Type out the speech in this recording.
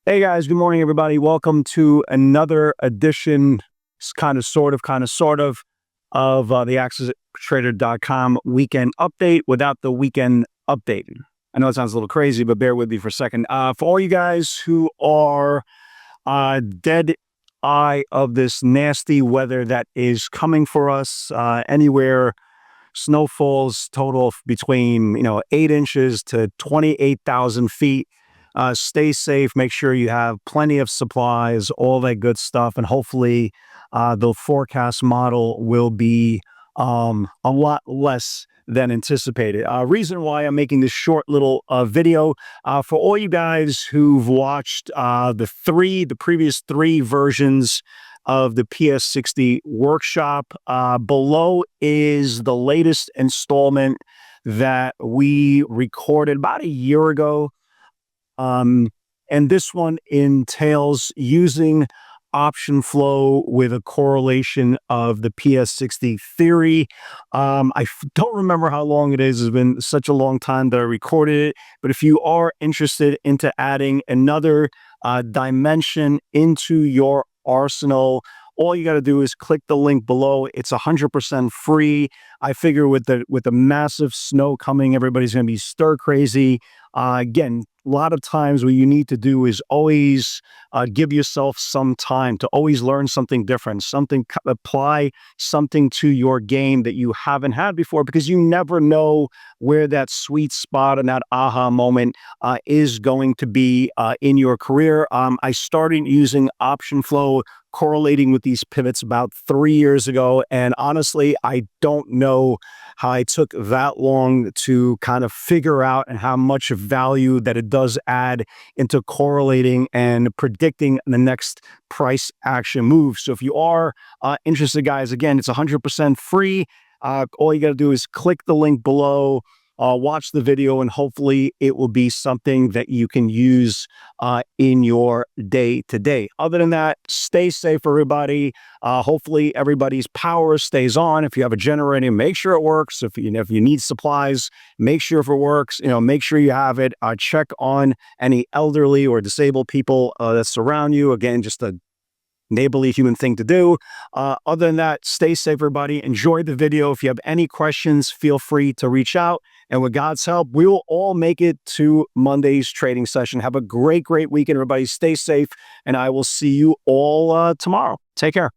Hey guys, good morning everybody. Welcome to another edition, kind of, sort of, of the AccessTrader.com weekend update without the weekend update. I know it sounds a little crazy, but bear with me for a second. For all you guys who are dead eye of this nasty weather that is coming for us anywhere, snowfalls total between 8 inches to 28,000 feet. Stay safe. Make sure you have plenty of supplies, all that good stuff, and hopefully the forecast model will be a lot less than anticipated. Reason why I'm making this short little video for all you guys who've watched the previous three versions of the PS60 workshop. Below is the latest installment that we recorded about a year ago. And this one entails using option flow with a correlation of the PS60 theory. Don't remember how long it is. It's been such a long time that I recorded it. But if you are interested into adding another dimension into your arsenal, all you got to do is click the link below. It's 100% free. I figure with the massive snow coming, everybody's going to be stir crazy. Again, a lot of times what you need to do is always give yourself some time to always learn something different, apply something to your game that you haven't had before, because you never know where that sweet spot and that aha moment is going to be in your career. I started using option flow correlating with these pivots about 3 years ago. And honestly, I don't know how I took that long to kind of figure out and how much value that it does add into correlating and predicting the next price action move. So if you are interested, guys, again, it's 100% free. All you got to do is click the link below, watch the video, and hopefully it will be something that you can use in your day-to-day. Other than that, stay safe, everybody. Hopefully everybody's power stays on. If you have a generator, make sure it works. If you need supplies, make sure if it works. Make sure you have it. Check on any elderly or disabled people that surround you. Again, just a neighborly human thing to do. Other than that, stay safe, everybody. Enjoy the video. If you have any questions, feel free to reach out. And with God's help, we will all make it to Monday's trading session. Have a great weekend, everybody. Stay safe, and I will see you all tomorrow. Take care.